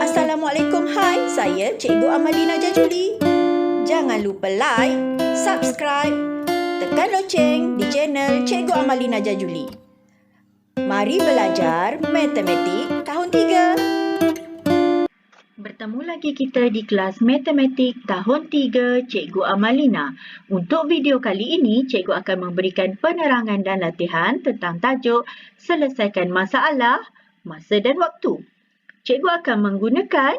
Assalamualaikum, hai, saya Cikgu Amalina Jajuli. Jangan lupa like, subscribe, tekan loceng di channel Cikgu Amalina Jajuli. Mari belajar matematik tahun 3. Bertemu lagi kita di kelas matematik tahun 3 Cikgu Amalina. Untuk video kali ini, Cikgu akan memberikan penerangan dan latihan tentang tajuk selesaikan masalah, masa dan waktu. Cikgu akan menggunakan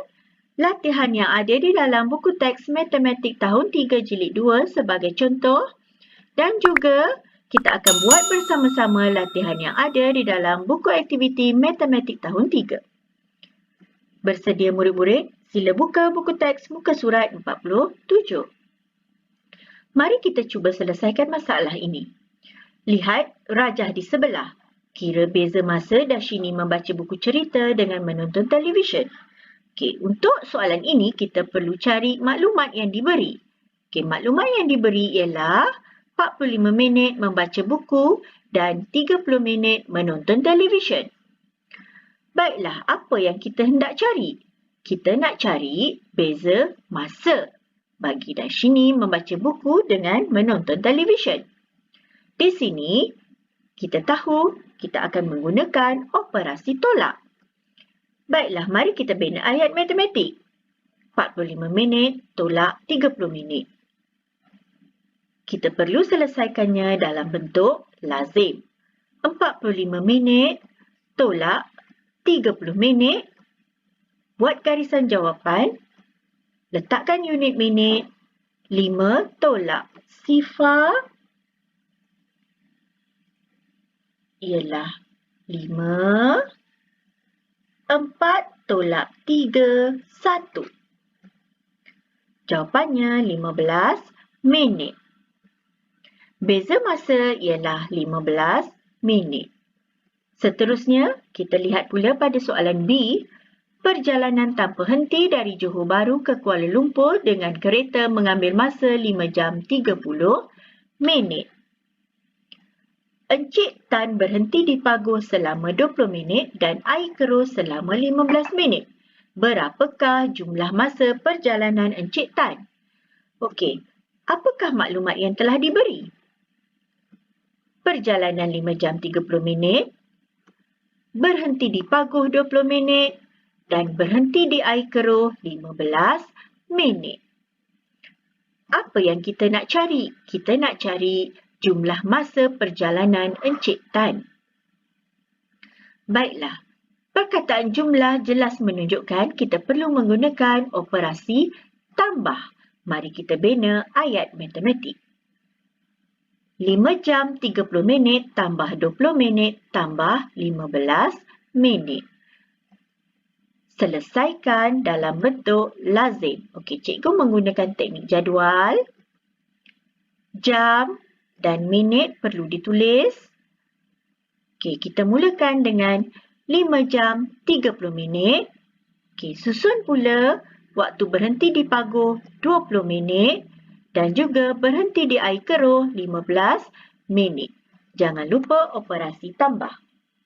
latihan yang ada di dalam buku teks matematik tahun 3 jilid 2 sebagai contoh dan juga kita akan buat bersama-sama latihan yang ada di dalam buku aktiviti matematik tahun 3. Bersedia murid-murid? Sila buka buku teks muka surat 47. Mari kita cuba selesaikan masalah ini. Lihat rajah di sebelah. Kira beza masa Darshini membaca buku cerita dengan menonton televisyen. Okey, untuk soalan ini kita perlu cari maklumat yang diberi. Okey, maklumat yang diberi ialah 45 minit membaca buku dan 30 minit menonton televisyen. Baiklah, apa yang kita hendak cari? Kita nak cari beza masa bagi Darshini membaca buku dengan menonton televisyen. Di sini, kita tahu kita akan menggunakan operasi tolak. Baiklah, mari kita bina ayat matematik. 45 minit tolak 30 minit. Kita perlu selesaikannya dalam bentuk lazim. 45 minit tolak 30 minit. Buat garisan jawapan. Letakkan unit minit. 5 tolak sifar ialah 5. 4 tolak 3, 1. Jawapannya 15 minit. Beza masa ialah 15 minit. Seterusnya, kita lihat pula pada soalan B. Perjalanan tanpa henti dari Johor Bahru ke Kuala Lumpur dengan kereta mengambil masa 5 jam 30 minit. Encik Tan berhenti di Paguh selama 20 minit dan air keruh selama 15 minit. Berapakah jumlah masa perjalanan Encik Tan? Okey, apakah maklumat yang telah diberi? Perjalanan 5 jam 30 minit, berhenti di Paguh 20 minit dan berhenti di air keruh 15 minit. Apa yang kita nak cari? Kita nak cari jumlah masa perjalanan Encik Tan. Baiklah, perkataan jumlah jelas menunjukkan kita perlu menggunakan operasi tambah. Mari kita bina ayat matematik. 5 jam 30 minit tambah 20 minit tambah 15 minit. Selesaikan dalam bentuk lazim. Okey, cikgu menggunakan teknik jadual. Jam dan minit perlu ditulis. Okey, kita mulakan dengan 5 jam 30 minit. Okey, susun pula waktu berhenti di Paguh 20 minit dan juga berhenti di air keruh 15 minit. Jangan lupa operasi tambah.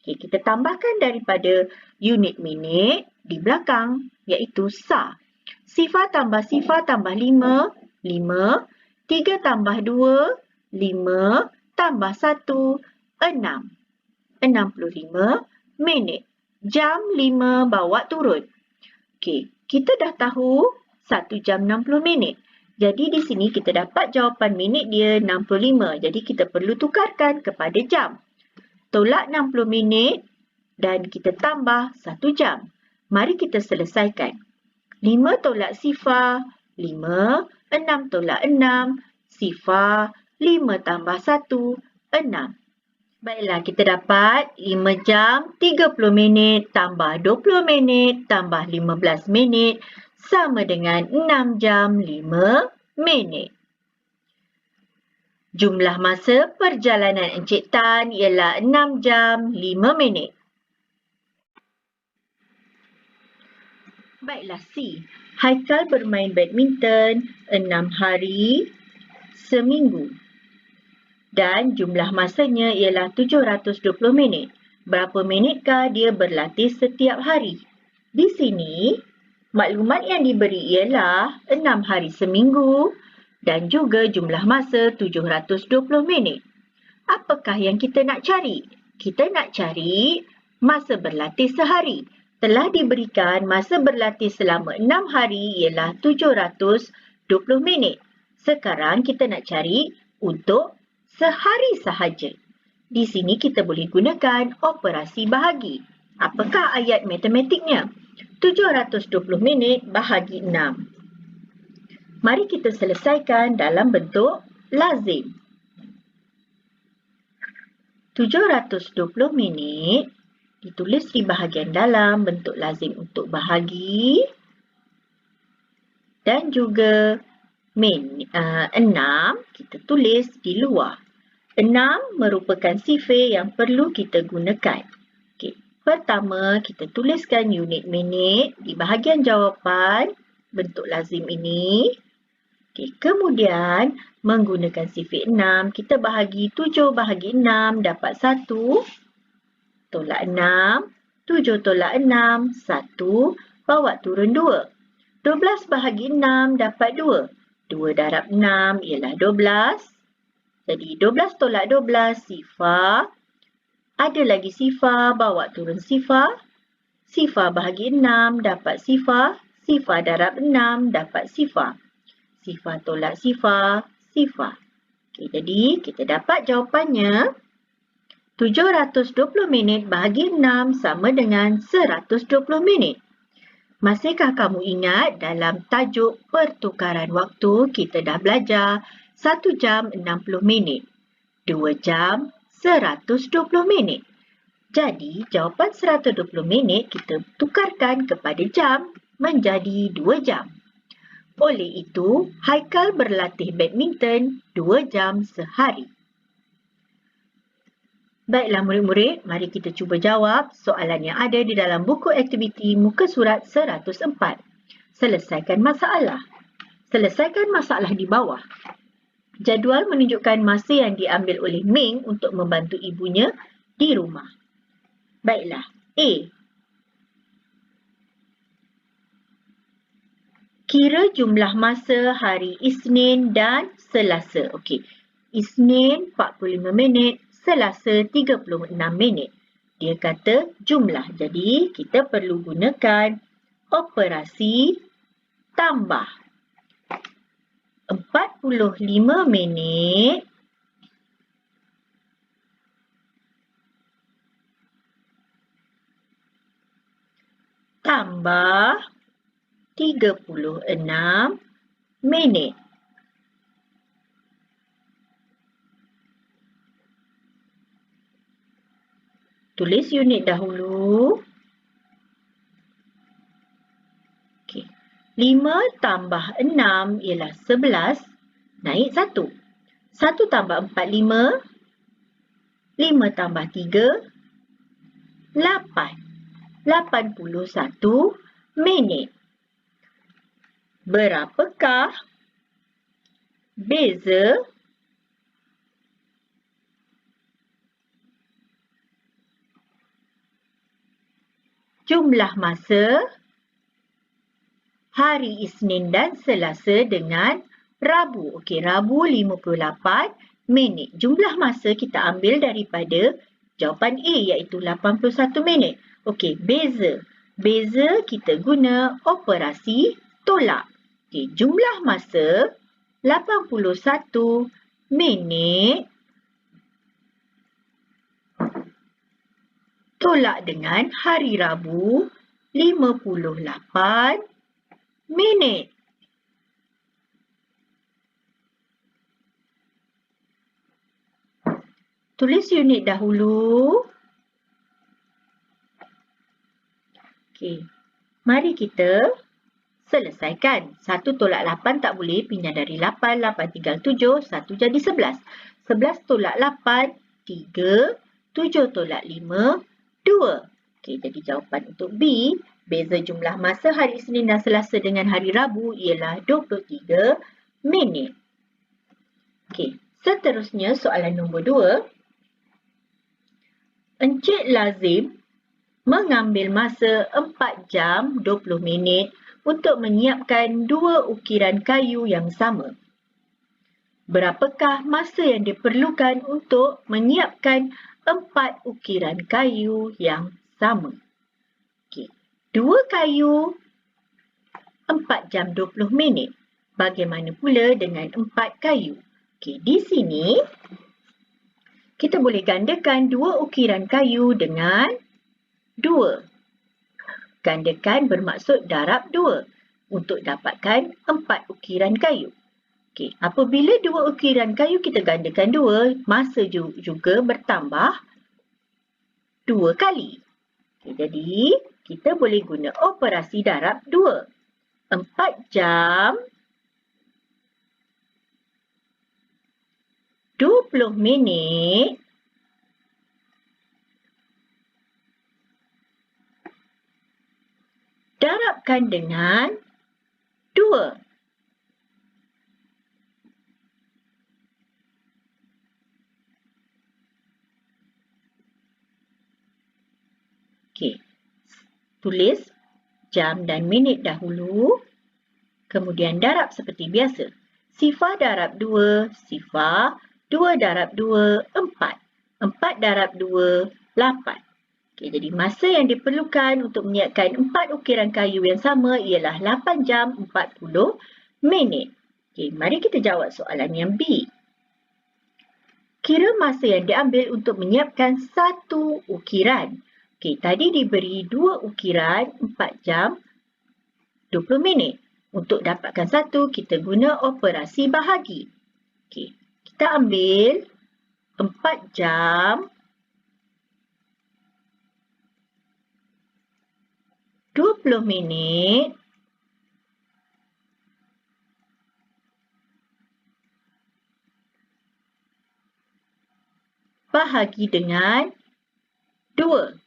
Okey, kita tambahkan daripada unit minit di belakang iaitu sah. Sifar tambah 5, 5. 3 tambah 2, 5 tambah 1, 6. 65 minit. Jam 5 bawa turun. Okey, kita dah tahu 1 jam 60 minit. Jadi di sini kita dapat jawapan minit dia 65. Jadi kita perlu tukarkan kepada jam. Tolak 60 minit dan kita tambah 1 jam. Mari kita selesaikan. 5 tolak sifar, 5. 6 tolak 6, sifar. 5 tambah 1, 6. Baiklah, kita dapat 5 jam 30 minit tambah 20 minit tambah 15 minit sama dengan 6 jam 5 minit. Jumlah masa perjalanan Encik Tan ialah 6 jam 5 minit. Baiklah, C. Haikal bermain badminton 6 hari seminggu. Dan jumlah masanya ialah 720 minit. Berapa minitkah dia berlatih setiap hari? Di sini, Maklumat yang diberi ialah 6 hari seminggu dan juga jumlah masa 720 minit. Apakah yang kita nak cari? Kita nak cari masa berlatih sehari. Telah diberikan masa berlatih selama 6 hari ialah 720 minit. Sekarang kita nak cari untuk sehari sahaja. Di sini kita boleh gunakan operasi bahagi. Apakah ayat matematiknya? 720 minit bahagi 6. Mari kita selesaikan dalam bentuk lazim. 720 minit ditulis di bahagian dalam bentuk lazim untuk bahagi dan juga 6 kita tulis di luar. 6 merupakan sifir yang perlu kita gunakan. Okay. Pertama, kita tuliskan unit minit di bahagian jawapan bentuk lazim ini. Okay. Kemudian, menggunakan sifir 6, kita bahagi 7 bahagi 6 dapat 1. Tolak 6. 7 tolak 6, 1. Bawa turun 2. 12 bahagi 6 dapat 2. 2 darab 6 ialah 12. Jadi 12 tolak 12, sifar. Ada lagi sifar, bawa turun sifar. Sifar bahagi 6 dapat sifar. Sifar darab 6 dapat sifar. Sifar tolak sifar, sifar. Okay, jadi kita dapat jawapannya 720 minit bahagi 6 sama dengan 120 minit. Masihkah kamu ingat dalam tajuk pertukaran waktu kita dah belajar 1 jam 60 minit, 2 jam 120 minit. Jadi jawapan 120 minit kita tukarkan kepada jam menjadi 2 jam. Oleh itu, Haikal berlatih badminton 2 jam sehari. Baiklah murid-murid, mari kita cuba jawab soalan yang ada di dalam buku aktiviti muka surat 104. Selesaikan masalah. Selesaikan masalah di bawah. Jadual menunjukkan masa yang diambil oleh Ming untuk membantu ibunya di rumah. Baiklah, A. Kira jumlah masa hari Isnin dan Selasa. Okey. Isnin 45 minit, Selasa 36 minit. Dia kata jumlah. Jadi, kita perlu gunakan operasi tambah. 45 minit tambah 36 minit. Tulis unit dahulu. Okey. 5 tambah 6 ialah 11. Naik 1. 1 tambah 4, 5. 5 tambah 3, 8. 81 minit. Berapakah beza jumlah masa hari Isnin dan Selasa dengan Rabu? Okey, Rabu 58 minit. Jumlah masa kita ambil daripada jawapan A iaitu 81 minit. Okey, beza. Beza kita guna operasi tolak. Okey, jumlah masa 81 minit tolak dengan hari Rabu 58 minit. Tulis unit dahulu. Okey, mari kita selesaikan. 1 tolak 8 tak boleh, pindah dari 8, 8 tinggal 7, 1 jadi 11. 11 tolak 8, 3, 7 tolak 5, 2. Okey, jadi jawapan untuk B, beza jumlah masa hari Isnin dan Selasa dengan hari Rabu ialah 23 minit. Okey, seterusnya soalan nombor 2. Encik Lazim mengambil masa 4 jam 20 minit untuk menyiapkan dua ukiran kayu yang sama. Berapakah masa yang diperlukan untuk menyiapkan 4 ukiran kayu yang sama? Okey, 2 kayu 4 jam 20 minit. Bagaimana pula dengan 4 kayu? Okey, di sini kita boleh gandakan 2 ukiran kayu dengan 2. Gandakan bermaksud darab 2 untuk dapatkan 4 ukiran kayu. Okey, apabila 2 ukiran kayu kita gandakan 2, masa juga bertambah 2 kali. Okey, jadi kita boleh guna operasi darab 2. 4 jam 20 minit darabkan dengan 2. Okey, tulis jam dan minit dahulu. Kemudian darab seperti biasa. Sifar darab 2, sifar. 2 darab 2, 4. 4 darab 2, 8. Okey, jadi masa yang diperlukan untuk menyiapkan 4 ukiran kayu yang sama ialah 8 jam 40 minit. Okey, mari kita jawab soalan yang B. Kira masa yang diambil untuk menyiapkan satu ukiran. Okey, tadi diberi 2 ukiran 4 jam 20 minit. Untuk dapatkan satu, kita guna operasi bahagi. Okey, kita ambil 4 jam 20 minit bahagi dengan 2.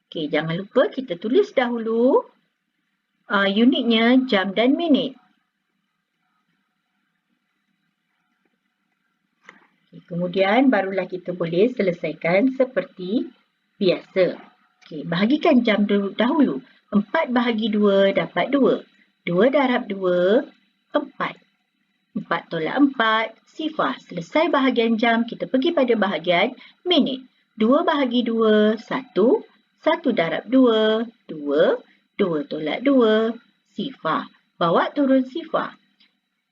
Okey, jangan lupa kita tulis dahulu unitnya jam dan minit. Kemudian barulah kita boleh selesaikan seperti biasa. Okey, bahagikan jam dahulu. 4 bahagi 2 dapat 2. 2 darab 2, 4. 4 tolak 4, sifar. Selesai bahagian jam, kita pergi pada bahagian minit. 2 bahagi 2, 1. 1 darab 2, 2. 2 tolak 2, sifar. Bawa turun sifar.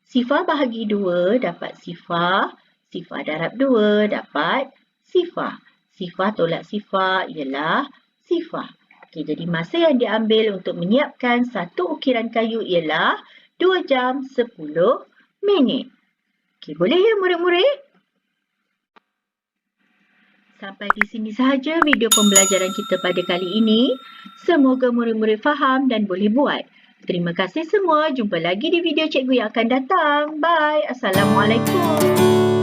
Sifar bahagi 2 dapat sifar. Sifar darab 2 dapat sifar. Sifar tolak sifar ialah sifar. Okey, jadi masa yang diambil untuk menyiapkan satu ukiran kayu ialah 2 jam 10 minit. Okey, boleh ya murid-murid? Sampai di sini sahaja video pembelajaran kita pada kali ini. Semoga murid-murid faham dan boleh buat. Terima kasih semua. Jumpa lagi di video cikgu yang akan datang. Bye. Assalamualaikum.